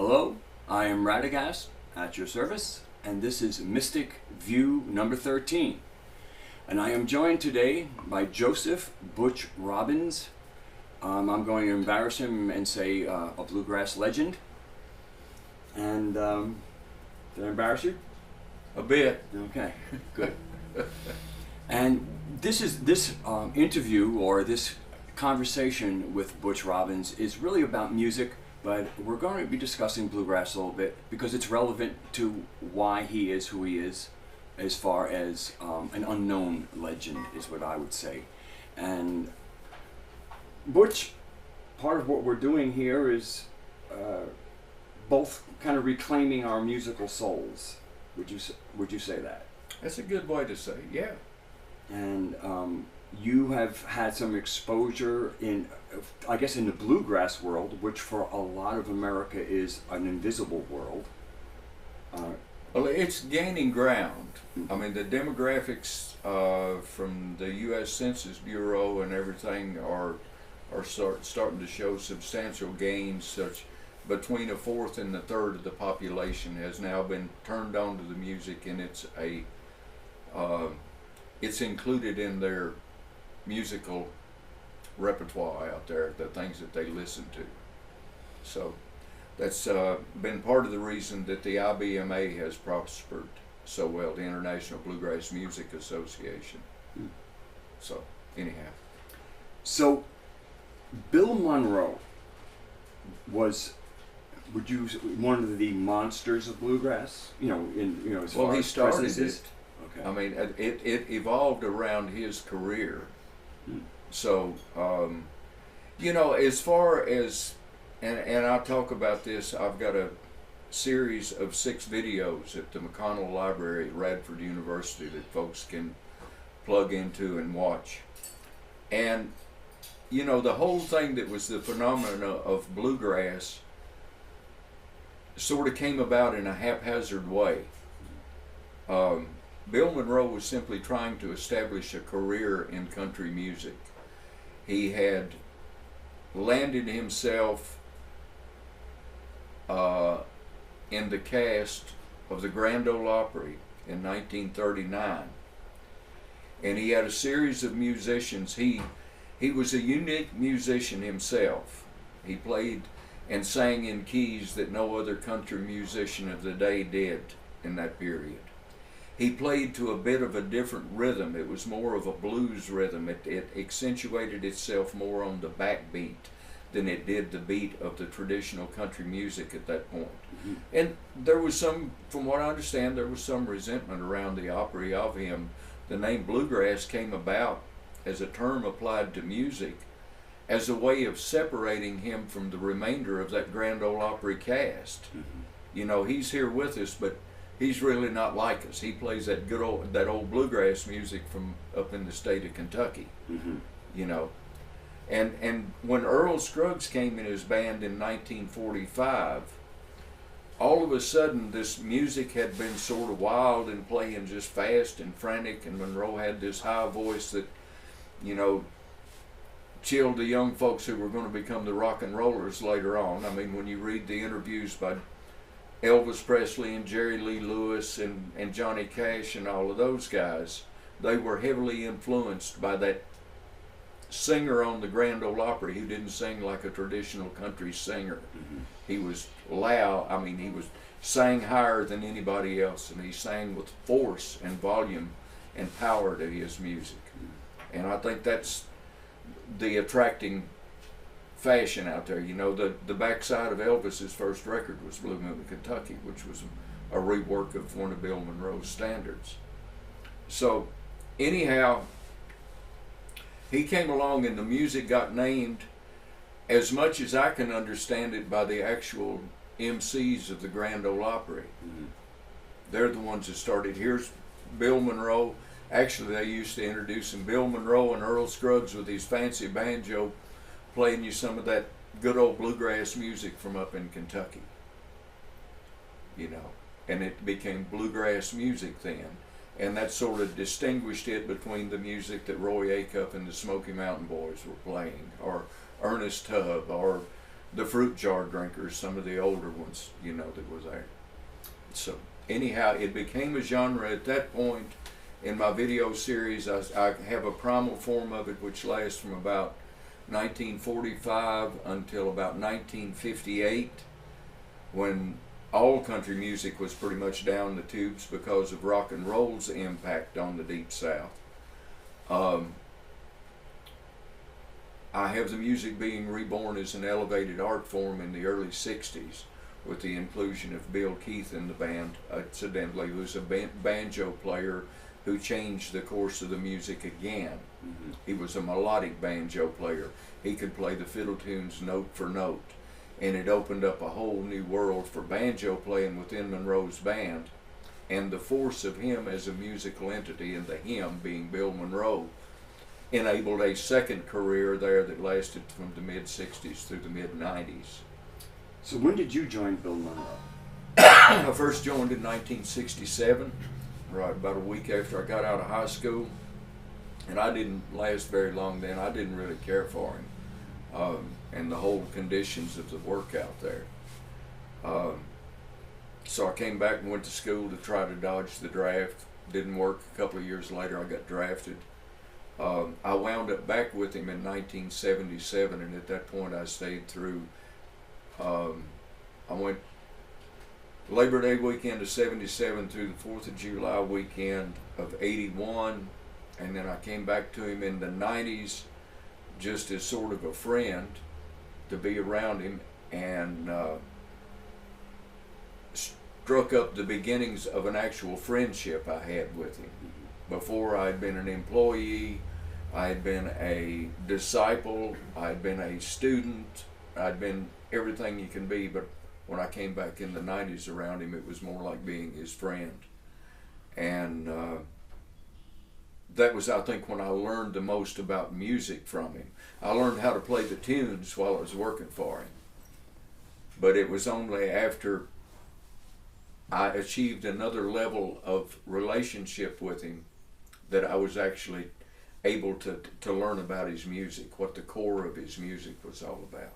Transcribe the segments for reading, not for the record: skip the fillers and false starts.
Hello, I am Radagast at your service, and this is Mystic View number 13. And I am joined today by Joseph Butch Robins. I'm going to embarrass him and say a bluegrass legend. And did I embarrass you? A bit. Okay, good. And this interview or this conversation with Butch Robins is really about music, but we're going to be discussing bluegrass a little bit because it's relevant to why he is who he is, as far as an unknown legend is what I would say. And Butch, part of what we're doing here is both kind of reclaiming our musical souls. Would you say that? That's a good way to say, yeah. And you have had some exposure in, I guess, in the bluegrass world, which for a lot of America is an invisible world. Well, it's gaining ground. I mean, the demographics from the U.S. Census Bureau and everything are starting to show substantial gains. Such between a fourth and a third of the population has now been turned on to the music, and it's included in their musical repertoire out there, the things that they listen to. So that's been part of the reason that the IBMA has prospered so well, the International Bluegrass Music Association. So anyhow. So Bill Monroe was, would you, one of the monsters of bluegrass? As well, far he as started presence? it. Okay. I mean, it evolved around his career. So, as far as, and I'll talk about this, I've got a series of 6 videos at the McConnell Library at Radford University that folks can plug into and watch. And, the whole thing that was the phenomena of bluegrass sort of came about in a haphazard way. Bill Monroe was simply trying to establish a career in country music. He had landed himself in the cast of the Grand Ole Opry in 1939. And he had a series of musicians. He was a unique musician himself. He played and sang in keys that no other country musician of the day did in that period. He played to a bit of a different rhythm. It was more of a blues rhythm. It accentuated itself more on the backbeat than it did the beat of the traditional country music at that point. Mm-hmm. And there was some, from what I understand, there was some resentment around the Opry of him. The name bluegrass came about as a term applied to music as a way of separating him from the remainder of that Grand Ole Opry cast. Mm-hmm. He's here with us, but he's really not like us. He plays that old bluegrass music from up in the state of Kentucky. Mm-hmm. And when Earl Scruggs came in his band in 1945, all of a sudden this music had been sort of wild and playing just fast and frantic, and Monroe had this high voice that, chilled the young folks who were going to become the rock and rollers later on. I mean, when you read the interviews by Elvis Presley and Jerry Lee Lewis and Johnny Cash and all of those guys, they were heavily influenced by that singer on the Grand Ole Opry who didn't sing like a traditional country singer. Mm-hmm. He was loud. I mean, he sang higher than anybody else, and he sang with force and volume and power to his music. Mm-hmm. And I think that's the attracting fashion out there. The backside of Elvis's first record was Blue Moon, Kentucky, which was a rework of one of Bill Monroe's standards. So anyhow, he came along and the music got named, as much as I can understand it, by the actual MCs of the Grand Ole Opry. Mm-hmm. They're the ones that started. Here's Bill Monroe. Actually, they used to introduce him, Bill Monroe and Earl Scruggs with his fancy banjo, playing you some of that good old bluegrass music from up in Kentucky. And it became bluegrass music then. And that sort of distinguished it between the music that Roy Acuff and the Smoky Mountain Boys were playing, or Ernest Tubb, or the fruit jar drinkers, some of the older ones, you know, that was there. So anyhow, it became a genre at that point. In my video series, I have a primal form of it which lasts from about 1945 until about 1958, when all country music was pretty much down the tubes because of rock and roll's impact on the Deep South. I have the music being reborn as an elevated art form in the early 60s with the inclusion of Bill Keith in the band, incidentally, who's a banjo player who changed the course of the music again. Mm-hmm. He was a melodic banjo player. He could play the fiddle tunes note for note, and it opened up a whole new world for banjo playing within Monroe's band, and the force of him as a musical entity, and the him being Bill Monroe, enabled a second career there that lasted from the mid-60s through the mid-90s. So when did you join Bill Monroe? I first joined in 1967, right about a week after I got out of high school, and I didn't last very long then. I didn't really care for him and the whole conditions of the work out there. So I came back and went to school to try to dodge the draft. Didn't work. A couple of years later I got drafted. I wound up back with him in 1977, and at that point I stayed through, I went Labor Day weekend of 77 through the 4th of July weekend of 81, and then I came back to him in the 90s just as sort of a friend to be around him, and struck up the beginnings of an actual friendship I had with him. Before, I had been an employee, I had been a disciple, I had been a student, I'd been everything you can be, but when I came back in the 90s around him, it was more like being his friend. And that was, I think, when I learned the most about music from him. I learned how to play the tunes while I was working for him. But it was only after I achieved another level of relationship with him that I was actually able to learn about his music, what the core of his music was all about.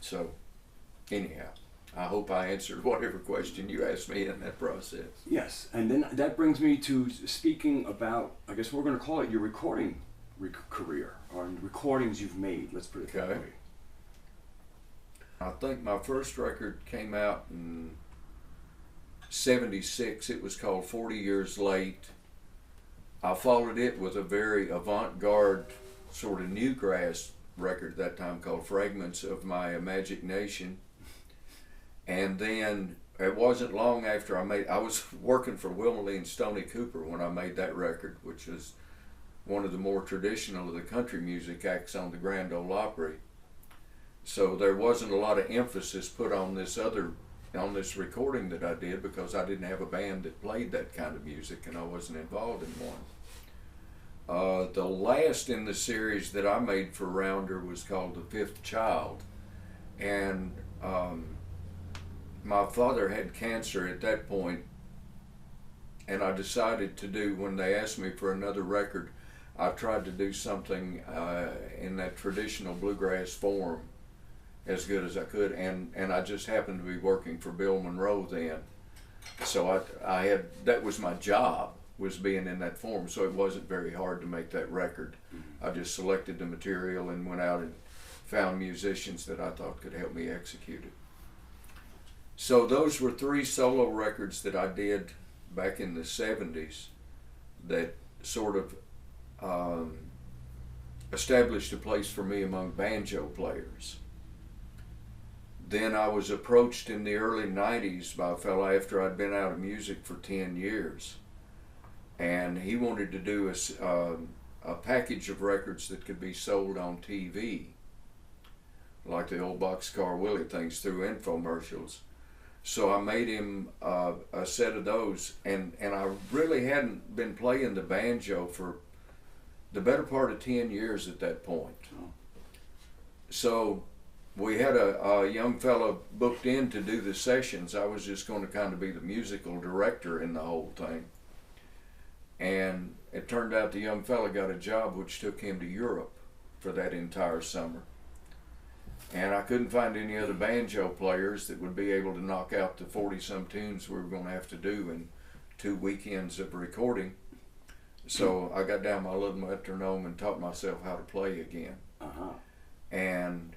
So, anyhow, I hope I answered whatever question you asked me in that process. Yes, and then that brings me to speaking about, I guess we're going to call it your recording career, or recordings you've made, let's put it that way. I think my first record came out in 76. It was called 40 Years Late. I followed it with a very avant-garde sort of newgrass record at that time called Fragments of My Imagination. And then it wasn't long after I was working for Wilma Lee and Stoney Cooper when I made that record, which is one of the more traditional of the country music acts on the Grand Ole Opry. So there wasn't a lot of emphasis put on this recording that I did, because I didn't have a band that played that kind of music and I wasn't involved in one. The last in the series that I made for Rounder was called The Fifth Child, and my father had cancer at that point, and I decided to do, when they asked me for another record, I tried to do something in that traditional bluegrass form as good as I could, and I just happened to be working for Bill Monroe then, so I had, that was my job, was being in that form, so it wasn't very hard to make that record. Mm-hmm. I just selected the material and went out and found musicians that I thought could help me execute it. So those were 3 solo records that I did back in the 70s that sort of established a place for me among banjo players. Then I was approached in the early 90s by a fellow after I'd been out of music for 10 years. And he wanted to do a package of records that could be sold on TV, like the old Boxcar Willie things through infomercials. So I made him a set of those, and I really hadn't been playing the banjo for the better part of 10 years at that point. Oh. So we had a young fellow booked in to do the sessions. I was just going to kind of be the musical director in the whole thing. And it turned out the young fellow got a job which took him to Europe for that entire summer. And I couldn't find any other banjo players that would be able to knock out the 40-some tunes we were going to have to do in 2 weekends of recording. So I got down my little metronome and taught myself how to play again. And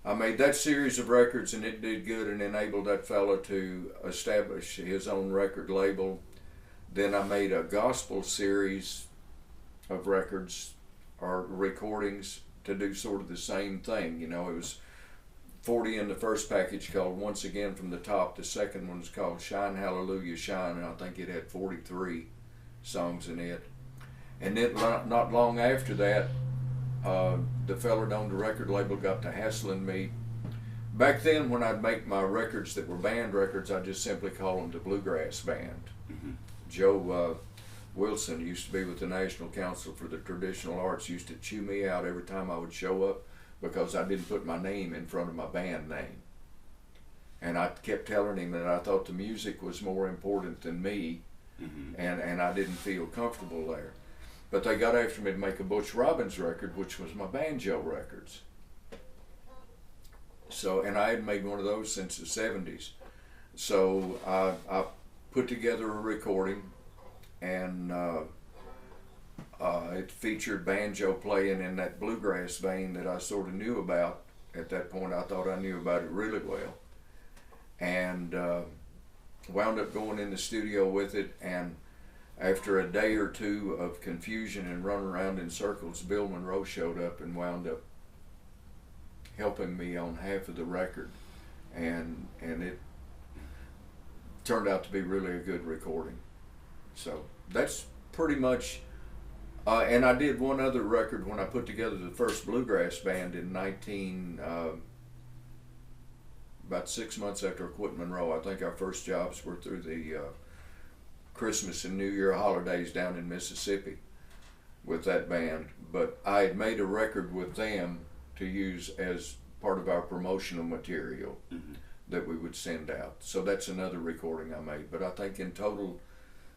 I made that series of records, and it did good and enabled that fella to establish his own record label. Then I made a gospel series of records or recordings to do sort of the same thing. You know, it was 40 in the first package called Once Again from the Top. The second one was called Shine Hallelujah Shine, and I think it had 43 songs in it. And then not long after that, the fella on the record label got to hassling me. Back then, when I'd make my records that were band records, I just simply call them the Bluegrass Band. Joe Wilson used to be with the National Council for the Traditional Arts, used to chew me out every time I would show up because I didn't put my name in front of my band name. And I kept telling him that I thought the music was more important than me, and I didn't feel comfortable there. But they got after me to make a Butch Robins record, which was my banjo records. So, and I hadn't made one of those since the 70s. So I put together a recording, and it featured banjo playing in that bluegrass vein that I sort of knew about. At that point, I thought I knew about it really well. And wound up going in the studio with it, and after a day or two of confusion and running around in circles, Bill Monroe showed up and wound up helping me on half of the record, and it turned out to be really a good recording. So that's pretty much, and I did one other record when I put together the first Bluegrass Band in about 6 months after I quit Monroe. I think our first jobs were through the Christmas and New Year holidays down in Mississippi with that band. But I had made a record with them to use as part of our promotional material that we would send out. So that's another recording I made. But I think in total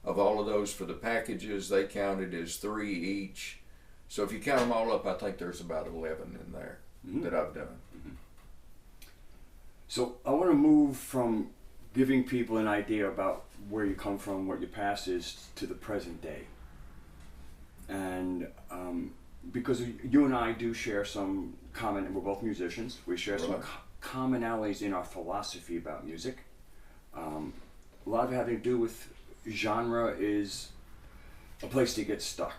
of all of those for the packages, they counted as 3 each. So if you count them all up, I think there's about 11 in there that I've done. So I want to move from giving people an idea about where you come from, what your past is, to the present day. And because you and I do share some common, we're both musicians, we share some commonalities in our philosophy about music. A lot of it having to do with genre is a place to get stuck.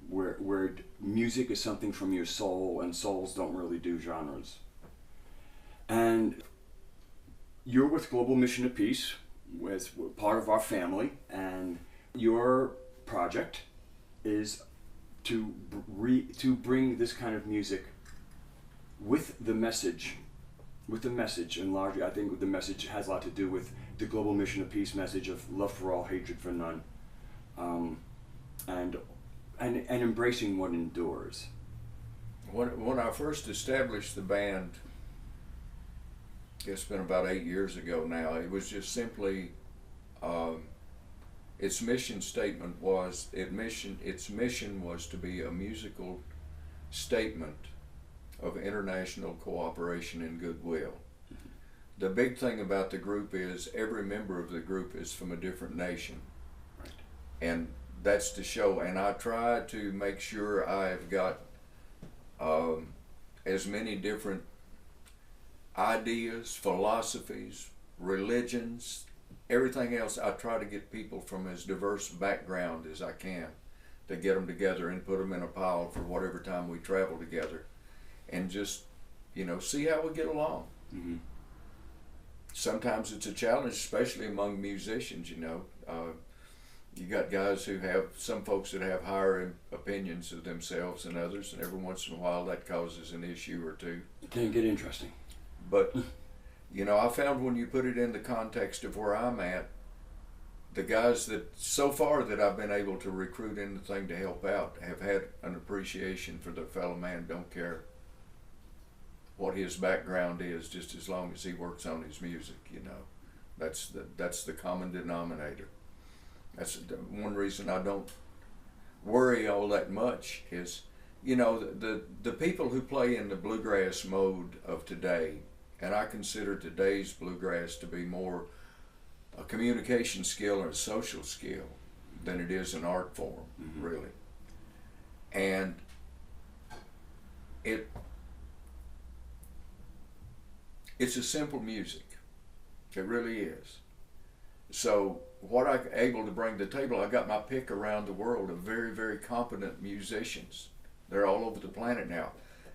Where music is something from your soul, and souls don't really do genres. And you're with Global Mission of Peace, with part of our family, and your project is to bring this kind of music with the message, and largely I think the message has a lot to do with the Global Mission of Peace message of love for all, hatred for none, and embracing what endures. When I first established the band, it's been about 8 years ago now, it was just simply, its mission statement was, its mission was to be a musical statement of international cooperation and goodwill. The big thing about the group is every member of the group is from a different nation. Right. And that's to show, and I try to make sure I've got as many different ideas, philosophies, religions, everything else. I try to get people from as diverse background as I can to get them together and put them in a pile for whatever time we travel together, and just, see how we get along. Sometimes it's a challenge, especially among musicians. You got guys who have, some folks that have higher opinions of themselves than others, and every once in a while that causes an issue or two. It can get interesting. But, I found when you put it in the context of where I'm at, the guys that, so far that I've been able to recruit in the thing to help out, have had an appreciation for their fellow man, don't care what his background is, just as long as he works on his music, That's the common denominator. That's one reason I don't worry all that much is, you know, the people who play in the bluegrass mode of today, and I consider today's bluegrass to be more a communication skill and a social skill than it is an art form, really. And it's a simple music. It really is. So what I'm able to bring to the table, I got my pick around the world of very, very competent musicians. They're all over the planet now.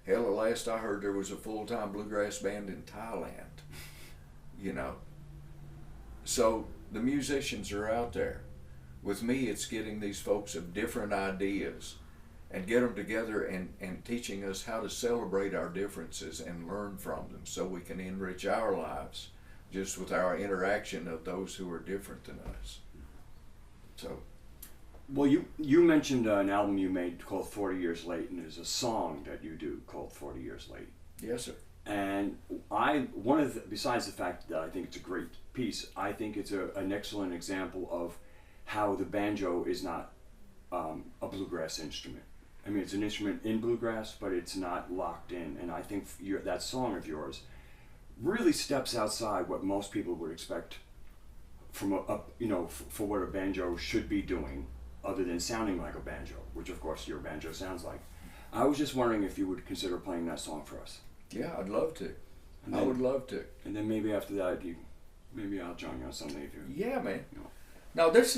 Hell, the last I heard, there was a full-time bluegrass band in Thailand, you know. So the musicians are out there. With me, it's getting these folks of different ideas and get them together and teaching us how to celebrate our differences and learn from them so we can enrich our lives just with our interaction of those who are different than us. So. Well, you mentioned an album you made called 40 Years Late, and there's a song that you do called 40 Years Late. Yes, sir. And besides the fact that I think it's a great piece, I think it's an excellent example of how the banjo is not a bluegrass instrument. I mean, it's an instrument in bluegrass, but it's not locked in. And I think that song of yours really steps outside what most people would expect from for what a banjo should be doing, other than sounding like a banjo, which of course your banjo sounds like. I was just wondering if you would consider playing that song for us. Yeah, I'd love to. And I would love to. And then maybe after that, maybe I'll join you on something if you. Yeah, man. You know. Now this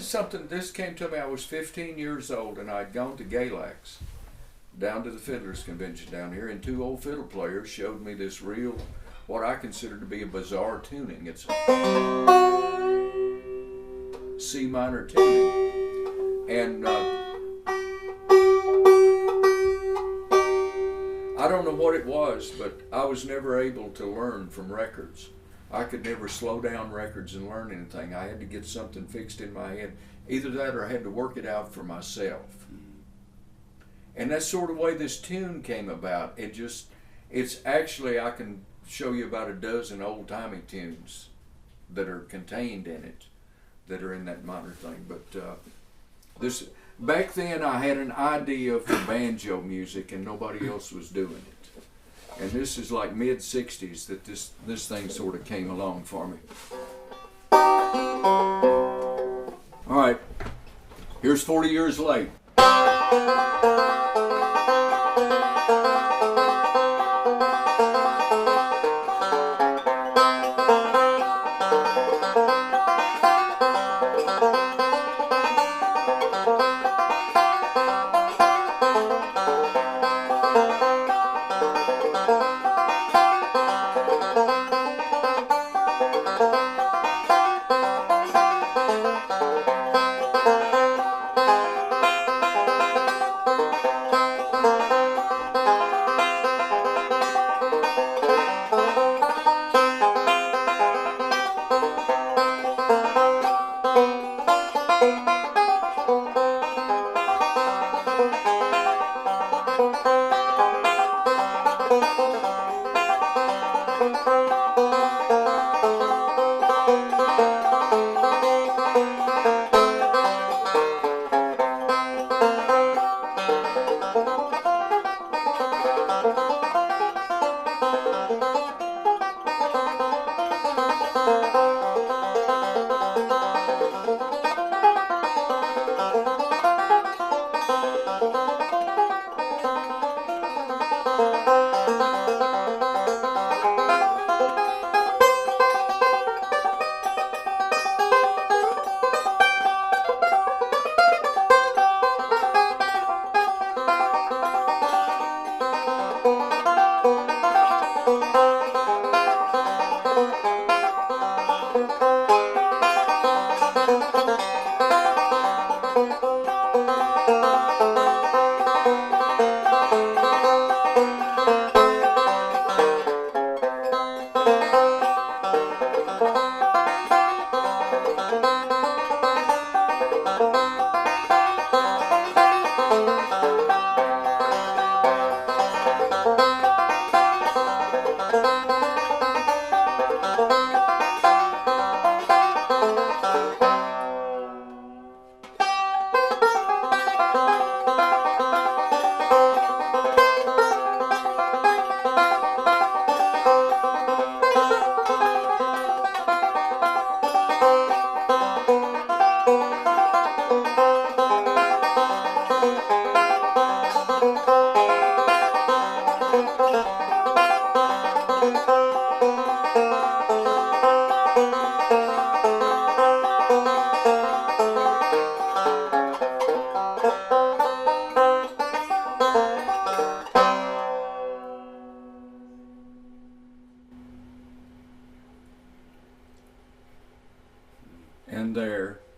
came to me, I was 15 years old and I'd gone to Galax, down to the Fiddlers Convention down here, and two old fiddle players showed me this real, what I consider to be a bizarre tuning. It's C minor tuning. And I don't know what it was, but I was never able to learn from records. I could never slow down records and learn anything. I had to get something fixed in my head. Either that or I had to work it out for myself. And that's sort of the way this tune came about. It's actually, I can show you about a dozen old-timey tunes that are contained in it, that are in that minor thing. But back then I had an idea for banjo music and nobody else was doing it. And this is like mid-60s that this thing sort of came along for me. All right, here's 40 Years Late.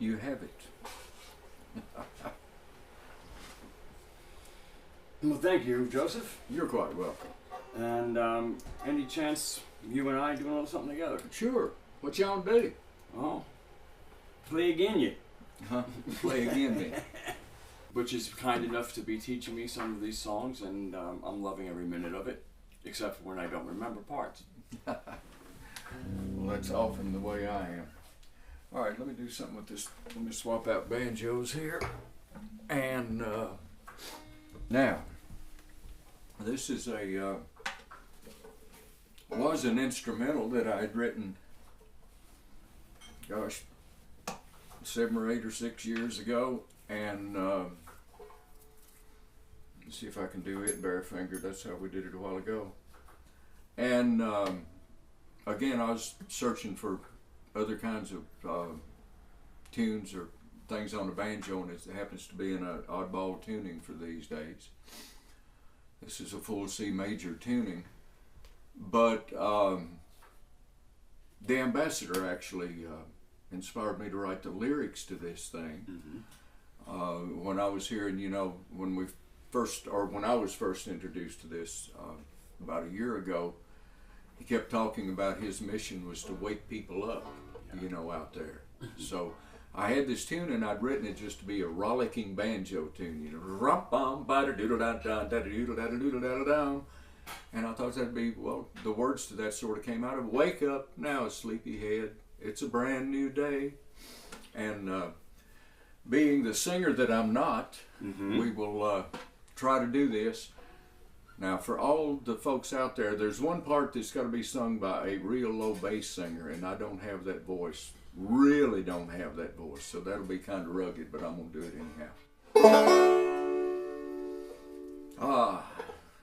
you have it. Well, thank you, Joseph. You're quite welcome. And any chance you and I doing a little something together? Sure. What y'all do? Oh, play again, you. Huh? Play again, me. Butch is kind enough to be teaching me some of these songs, and I'm loving every minute of it, except for when I don't remember parts. Well, that's often the way I am. All right, let me do something with this. Let me swap out banjos here. And now, this is was an instrumental that I had written, gosh, 7 or 8 or 6 years ago. And let's see if I can do it bare-fingered. That's how we did it a while ago. And again, I was searching for other kinds of tunes or things on the banjo, and it happens to be in an oddball tuning for these days. This is a full C major tuning, but the ambassador actually inspired me to write the lyrics to this thing. Mm-hmm. When I was hearing, when I was first introduced to this about a year ago, he kept talking about his mission was to wake people up, out there. So I had this tune, and I'd written it just to be a rollicking banjo tune, and I thought that'd be, well, the words to that sort of came out of "Wake up now, sleepyhead, it's a brand new day." And being the singer that I'm not, we will try to do this. Now, for all the folks out there, there's one part that's got to be sung by a real low bass singer, and I don't have that voice. Really don't have that voice, so that'll be kind of rugged, but I'm going to do it anyhow.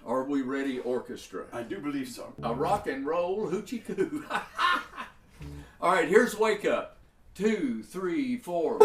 Are we ready, orchestra? I do believe so. A rock and roll hoochie coo. All right, here's Wake Up. 2, 3, 4.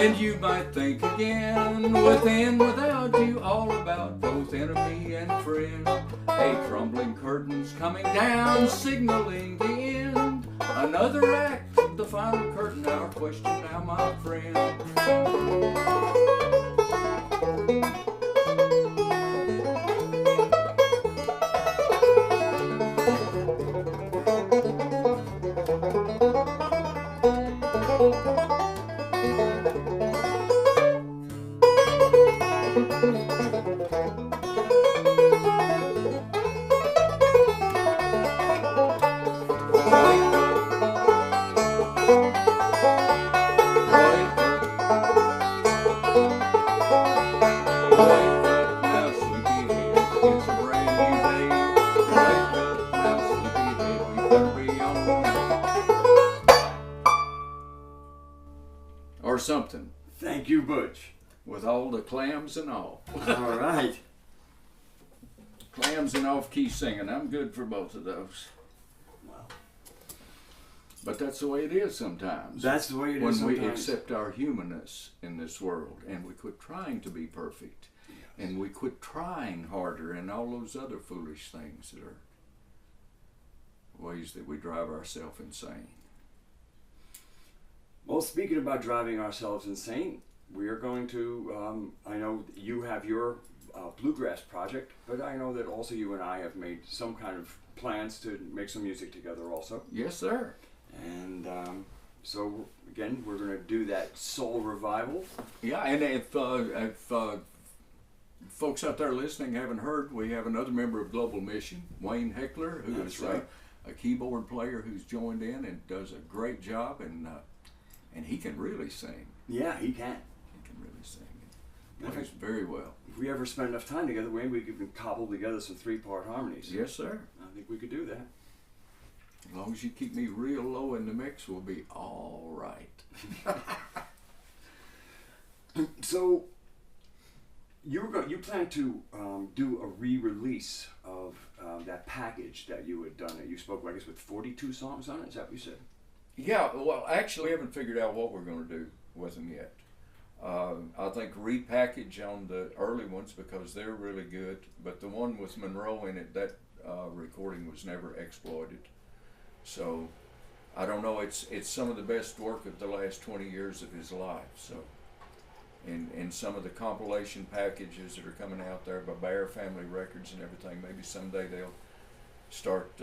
Then you might think again, within, without you, all about both enemy and friend. A crumbling curtain's coming down, signaling the end. Another act, the final curtain, our question now, my friend. Or something. Thank you, Butch. With all the clams and all. All right. Clams and off-key singing. I'm good for both of those. Well, but that's the way it is sometimes. That's the way it is when sometimes. we accept our humanness in this world, and we quit trying to be perfect, and we quit trying harder, and all those other foolish things that are ways that we drive ourselves insane. Well, speaking about driving ourselves insane, we are going to, I know you have your Bluegrass project, but I know that also you and I have made some kind of plans to make some music together also. Yes, sir. And so, again, we're going to do that soul revival. Yeah, and if folks out there listening haven't heard, we have another member of Global Mission, Wayne Heckler, who That's is right. A keyboard player who's joined in and does a great job, and he can really sing. Yeah, he can. He can really sing. He plays very well. If we ever spend enough time together, Wayne, we could even cobble together some 3-part harmonies. Yes, sir. I think we could do that. As long as you keep me real low in the mix, we'll be all right. So, you plan to do a re-release of that package that you had done. You spoke, I guess, with 42 songs on it. Is that what you said? Yeah, well, actually, we haven't figured out what we're going to do with them yet. I think repackage on the early ones because they're really good, but the one with Monroe in it, that recording was never exploited. So, I don't know, it's some of the best work of the last 20 years of his life. So, in some of the compilation packages that are coming out there by Bear Family Records and everything, maybe someday they'll start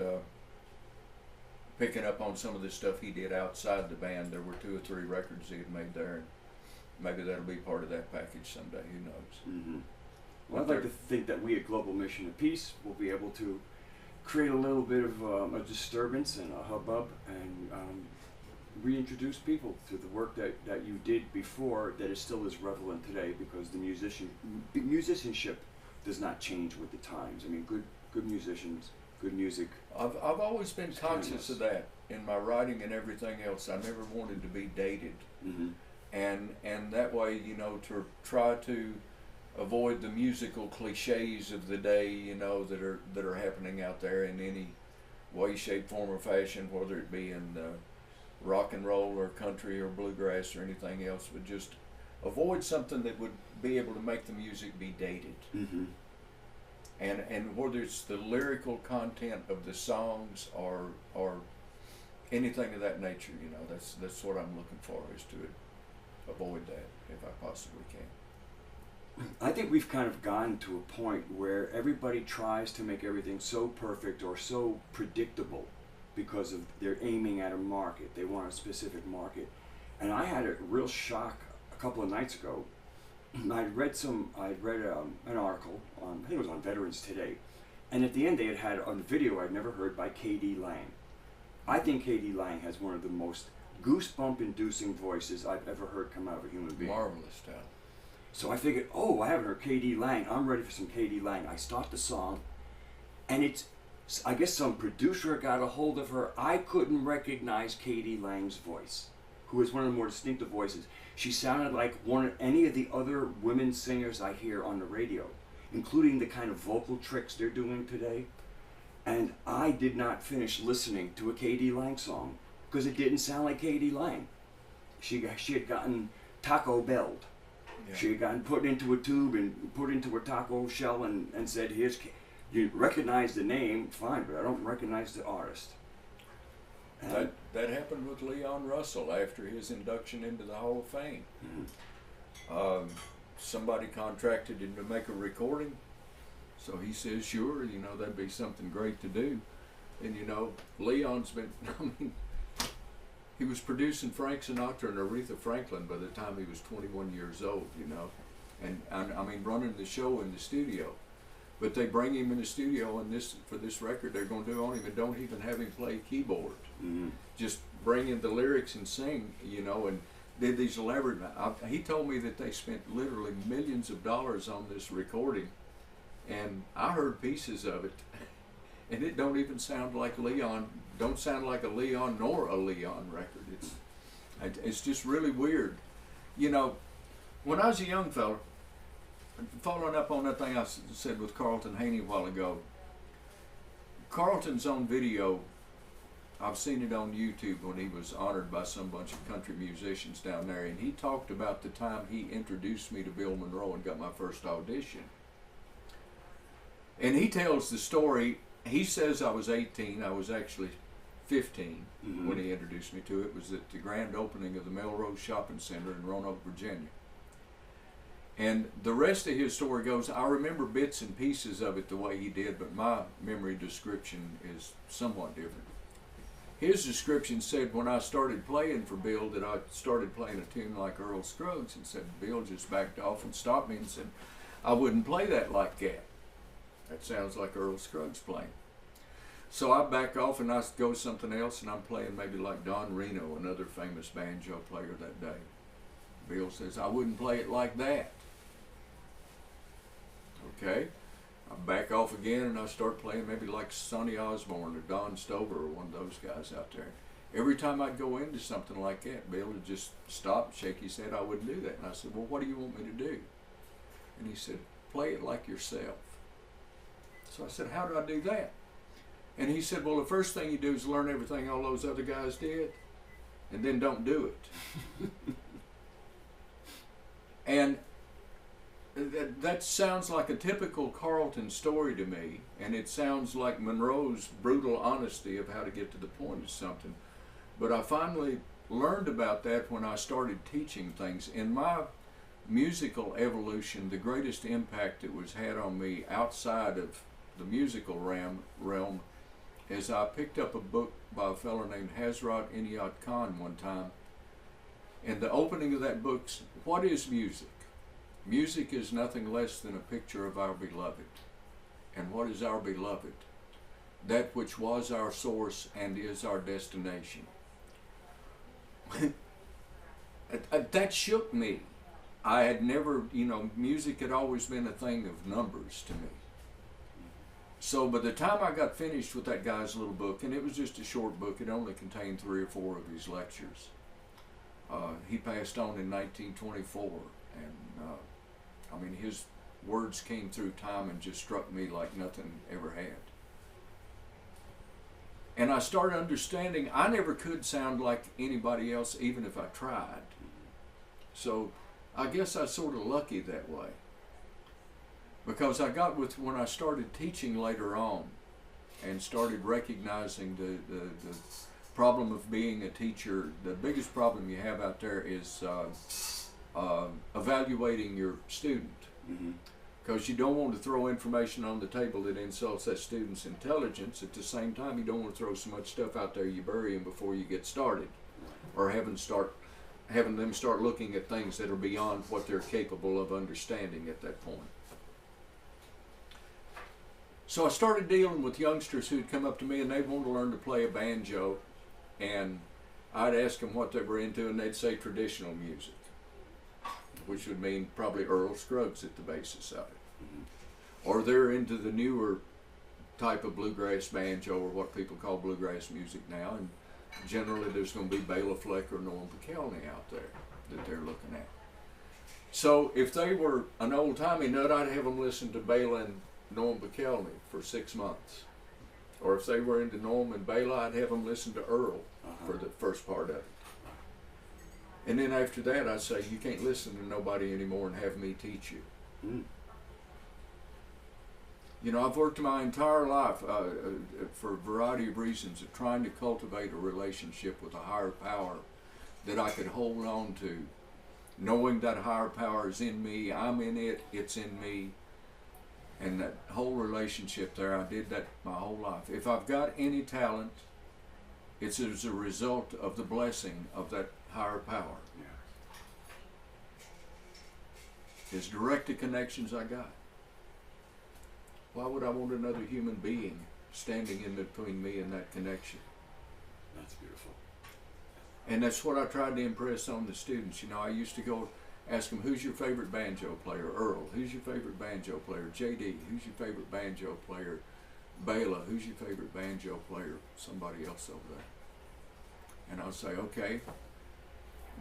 picking up on some of the stuff he did outside the band. There were 2 or 3 records he had made there, and maybe that'll be part of that package someday. Who knows? Mm-hmm. Well, I'd like to think that we at Global Mission of Peace will be able to create a little bit of a disturbance and a hubbub and reintroduce people to the work that you did before that is still as relevant today, because the musicianship does not change with the times. I mean, good musicians, good music. I've always been conscious of that in my writing and everything else. I never wanted to be dated. Mm-hmm. And that way, you know, to try to avoid the musical cliches of the day, you know, that are happening out there in any way, shape, form, or fashion, whether it be in rock and roll or country or bluegrass or anything else, but just avoid something that would be able to make the music be dated. Mm-hmm. And whether it's the lyrical content of the songs or anything of that nature, you know, that's what I'm looking for, is to avoid that if I possibly can. I think we've kind of gotten to a point where everybody tries to make everything so perfect or so predictable because of they're aiming at a market. They want a specific market. And I had a real shock a couple of nights ago. I'd read an article on, I think it was on Veterans Today, and at the end they had a video I'd never heard by K.D. Lang. I think K.D. Lang has one of the most goosebump-inducing voices I've ever heard come out of a human being. Marvelous talent. So I figured, I haven't heard K.D. Lang. I'm ready for some K.D. Lang. I start the song, and it's I guess some producer got a hold of her. I couldn't recognize Katie Lang's voice, who is one of the more distinctive voices. She sounded like any of the other women singers I hear on the radio, including the kind of vocal tricks they're doing today. And I did not finish listening to a Katie Lang song because it didn't sound like Katie Lang. She had gotten Taco Belled. Yeah. She had gotten put into a tube and put into a taco shell and said, "Here's, you recognize the name, fine, but I don't recognize the artist." That happened with Leon Russell after his induction into the Hall of Fame. Mm-hmm. Somebody contracted him to make a recording, so he says, "Sure, that'd be something great to do." And Leon's been, he was producing Frank Sinatra and Aretha Franklin by the time he was 21 years old, and running the show in the studio. But they bring him in the studio, and for this record they're going to do on him and don't even have him play keyboard. Mm-hmm. Just bring in the lyrics and sing, and did these elaborate. He told me that they spent literally millions of dollars on this recording, and I heard pieces of it, and it don't even sound like Leon. Don't sound like a Leon nor a Leon record. It's just really weird, When I was a young fella, following up on that thing I said with Carlton Haney a while ago, Carlton's on video. I've seen it on YouTube when he was honored by some bunch of country musicians down there, and he talked about the time he introduced me to Bill Monroe and got my first audition. And he tells the story. He says I was 18. I was actually 15 when he introduced me to it. It was at the grand opening of the Melrose Shopping Center in Roanoke, Virginia. And the rest of his story goes, I remember bits and pieces of it the way he did, but my memory description is somewhat different. His description said when I started playing for Bill that I started playing a tune like Earl Scruggs, and said Bill just backed off and stopped me and said, "I wouldn't play that like that. That sounds like Earl Scruggs playing." So I back off and I go something else, and I'm playing maybe like Don Reno, another famous banjo player that day. Bill says, "I wouldn't play it like that." Okay, I back off again and I start playing maybe like Sonny Osborne or Don Stover or one of those guys out there. Every time I'd go into something like that, Bill would just stop and shake his head. I wouldn't do that. And I said, "Well, what do you want me to do?" And he said, "Play it like yourself." So I said, "How do I do that?" And he said, "Well, the first thing you do is learn everything all those other guys did, and then don't do it." And that sounds like a typical Carlton story to me, and it sounds like Monroe's brutal honesty of how to get to the point of something. But I finally learned about that when I started teaching things. In my musical evolution, the greatest impact it was had on me outside of the musical realm is I picked up a book by a fellow named Hazrat Inayat Khan one time, and the opening of that book's, "What is music? Music is nothing less than a picture of our beloved. And what is our beloved? That which was our source and is our destination." That shook me. I had never, music had always been a thing of numbers to me. So by the time I got finished with that guy's little book, and it was just a short book, it only contained 3 or 4 of his lectures. He passed on in 1924, and his words came through time and just struck me like nothing ever had. And I started understanding I never could sound like anybody else, even if I tried. So I guess I was sort of lucky that way. Because I got when I started teaching later on and started recognizing the problem of being a teacher, the biggest problem you have out there is evaluating your student. Because you don't want to throw information on the table that insults that student's intelligence. At the same time, you don't want to throw so much stuff out there you bury them before you get started, or having them start looking at things that are beyond what they're capable of understanding at that point. So I started dealing with youngsters who'd come up to me and they'd want to learn to play a banjo, and I'd ask them what they were into, and they'd say traditional music, which would mean probably Earl Scruggs at the basis of it. Or they're into the newer type of bluegrass banjo, or what people call bluegrass music now, and generally there's going to be Bela Fleck or Norm McKelney out there that they're looking at. So if they were an old-timey nut, I'd have them listen to Bela and Norm McKelney for 6 months. Or if they were into Norm and Bela, I'd have them listen to Earl for the first part of it. And then after that, I'd say, you can't listen to nobody anymore and have me teach you. Mm. You know, I've worked my entire life for a variety of reasons of trying to cultivate a relationship with a higher power that I could hold on to, knowing that higher power is in me, I'm in it, it's in me. And that whole relationship there, I did that my whole life. If I've got any talent, it's as a result of the blessing of that higher power. Yeah. As direct a connections I got. Why would I want another human being standing in between me and that connection? That's beautiful. And that's what I tried to impress on the students. You know, I used to go ask them, who's your favorite banjo player? Earl. Who's your favorite banjo player? JD. Who's your favorite banjo player? Bela. Who's your favorite banjo player? Somebody else over there. And I'll say, okay,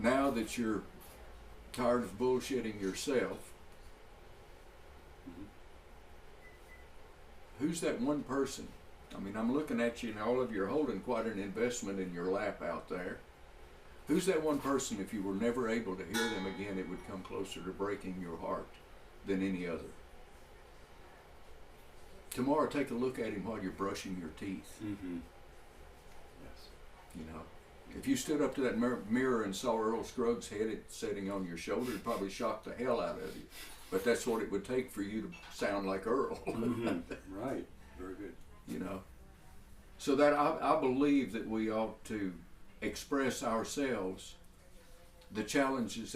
now that you're tired of bullshitting yourself, who's that one person? I mean, I'm looking at you and all of you are holding quite an investment in your lap out there. Who's that one person, if you were never able to hear them again, it would come closer to breaking your heart than any other? Tomorrow, take a look at him while you're brushing your teeth. Mm-hmm. Yes. You know, if you stood up to that mirror and saw Earl Scruggs' head sitting on your shoulder, it'd probably shock the hell out of you. But that's what it would take for you to sound like Earl. Mm-hmm. Right. Very good. You know, so that I believe that we ought to express ourselves. The challenge is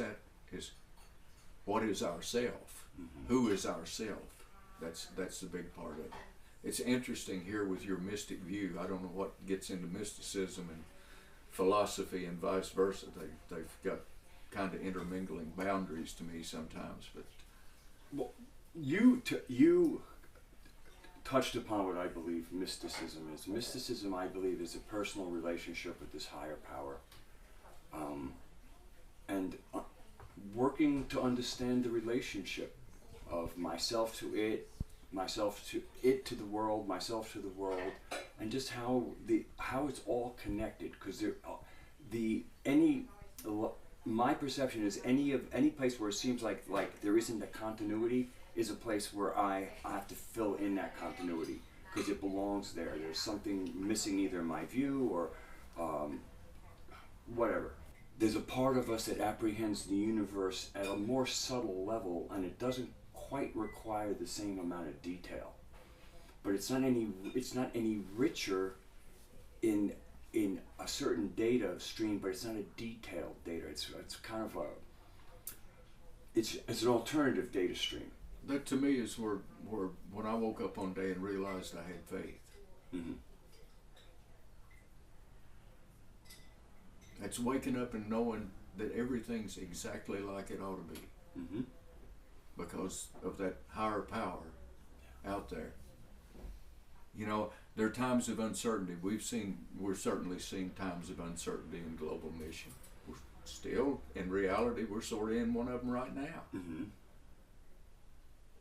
what is ourself? Mm-hmm. Who is ourself? That's the big part of it. It's interesting here with your mystic view. I don't know what gets into mysticism and philosophy and vice versa. They've got kind of intermingling boundaries to me sometimes. But well, you touched upon what I believe mysticism is. Mysticism, I believe, is a personal relationship with this higher power, and working to understand the relationship of myself to it, myself to it, to the world, myself to the world, and just how it's all connected. Because my perception is any place where it seems like there isn't a continuity is a place where I have to fill in that continuity because it belongs there. There's something missing either in my view or whatever. There's a part of us that apprehends the universe at a more subtle level, and it doesn't quite require the same amount of detail. But it's not any richer in a certain data stream, but it's not a detailed data. It's kind of it's an alternative data stream. that to me is where when I woke up one day and realized I had faith. Mm-hmm. That's waking up and knowing that everything's exactly like it ought to be. Mm-hmm. Because of that higher power out there. You know, there are times of uncertainty. We're certainly seeing times of uncertainty in global mission. We're still, in reality, we're sort of in one of them right now. Mm-hmm.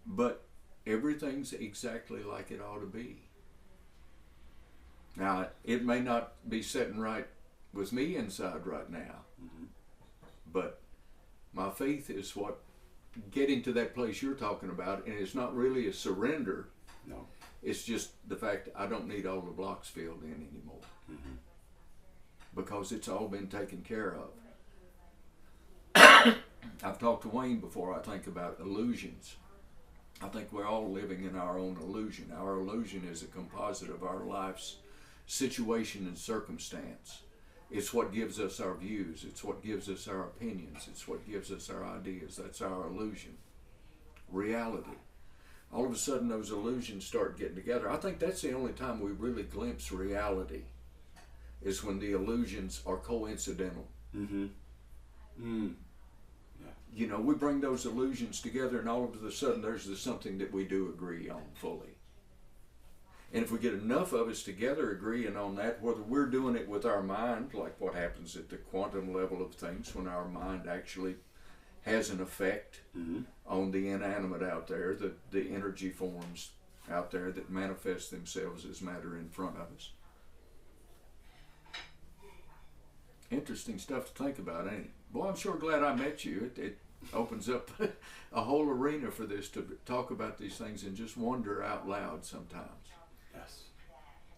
But everything's exactly like it ought to be. Now, it may not be sitting right with me inside right now, Mm-hmm. but my faith is what getting to that place you're talking about, and it's not really a surrender. No. It's just the fact that I don't need all the blocks filled in anymore. Mm-hmm. Because it's all been taken care of. I've talked to Wayne before, I think, about illusions. I think we're all living in our own illusion. Our illusion is a composite of our life's situation and circumstance. It's what gives us our views. It's what gives us our opinions. It's what gives us our ideas. That's our illusion. Reality. All of a sudden those illusions start getting together. I think that's the only time we really glimpse reality, is when the illusions are coincidental. Mm-hmm. Mm. Yeah. You know, we bring those illusions together and all of a sudden there's something that we do agree on fully. And if we get enough of us together agreeing on that, whether we're doing it with our mind, like what happens at the quantum level of things when our mind actually has an effect on the inanimate out there, the energy forms out there that manifest themselves as matter in front of us. Interesting stuff to think about, ain't it? Boy, I'm sure glad I met you. It opens up a whole arena for this to talk about these things and just wonder out loud sometimes. Yes.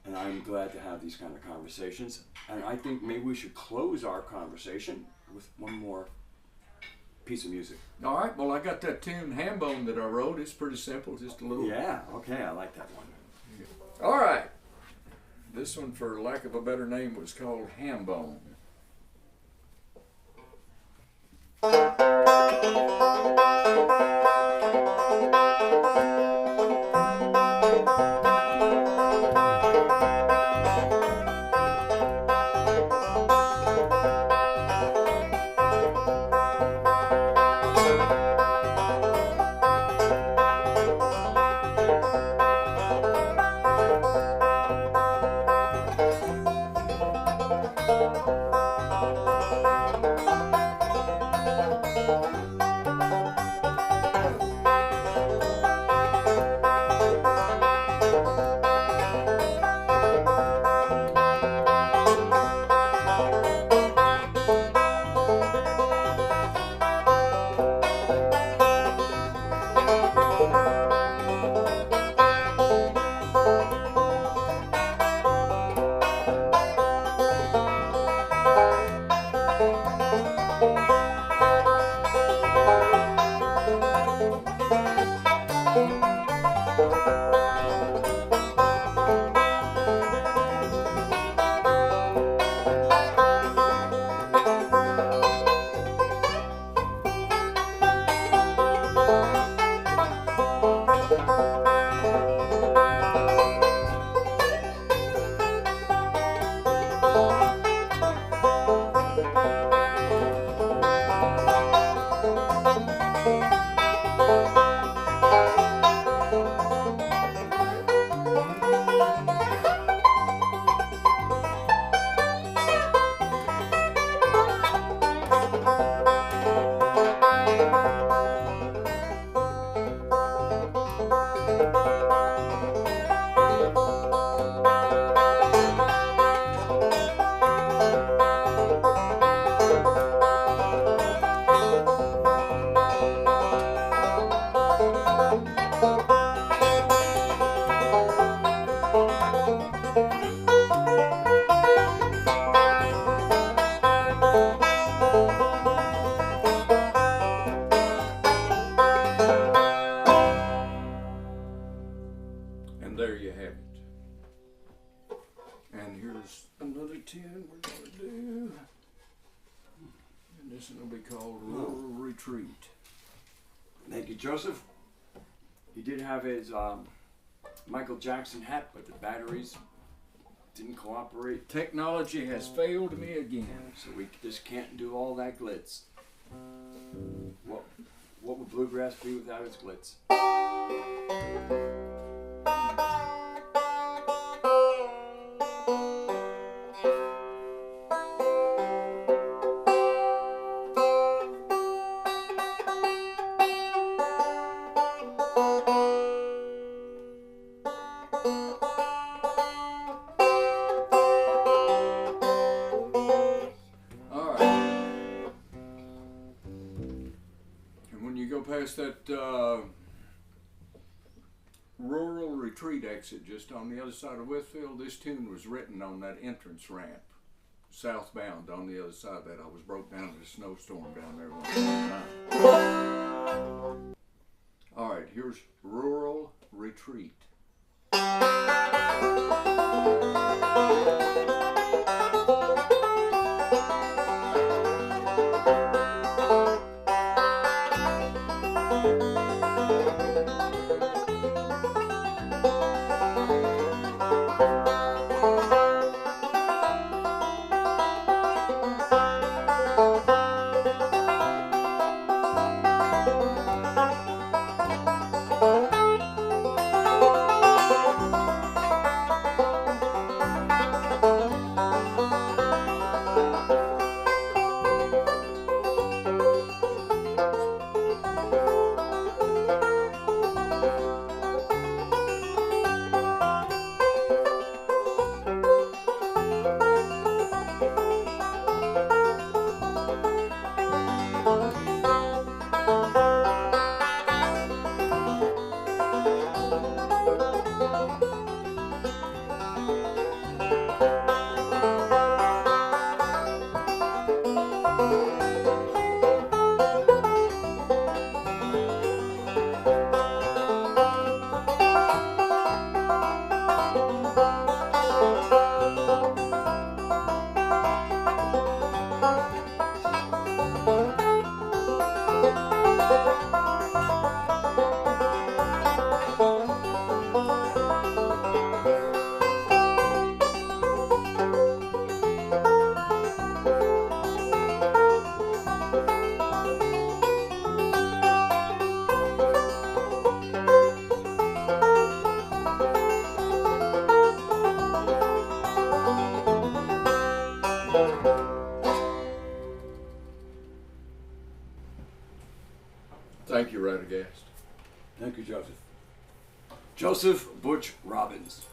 And I'm glad to have these kind of conversations. And I think maybe we should close our conversation with one more piece of music. All right, well, I got that tune, Hambone, that I wrote. It's pretty simple, just a little... Yeah, okay, I like that one. All right. This one, for lack of a better name, was called Hambone. And there you have it. And here's another tune we're going to do. And this one will be called Rural Retreat. Thank you, Joseph. He did have his Michael Jackson hat, but the batteries didn't cooperate. Technology has failed me again. So we just can't do all that glitz. What would Bluegrass be without its glitz? Past that rural retreat exit just on the other side of Westfield, this tune was written on that entrance ramp, southbound on the other side of that. I was broke down in a snowstorm down there one time. All right, here's Rural Retreat. Thank you, Radagast. Thank you, Joseph. Joseph Butch Robins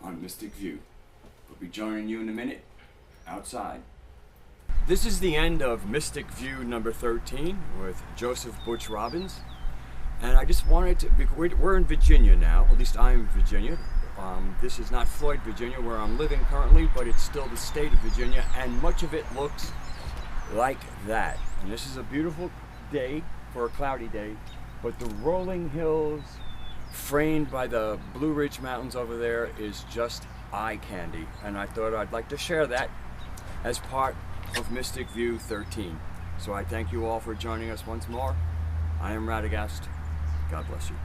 on Mystic View. We'll be joining you in a minute outside. This is the end of Mystic View number 13 with Joseph Butch Robins. And I just wanted to, we're in Virginia now, at least I'm in Virginia. This is not Floyd, Virginia, where I'm living currently, but it's still the state of Virginia, and much of it looks like that. And this is a beautiful day for a cloudy day, but the rolling hills framed by the Blue Ridge Mountains over there is just eye candy. And I thought I'd like to share that as part of Mystic View 13. So I thank you all for joining us once more. I am Radagast. God bless you.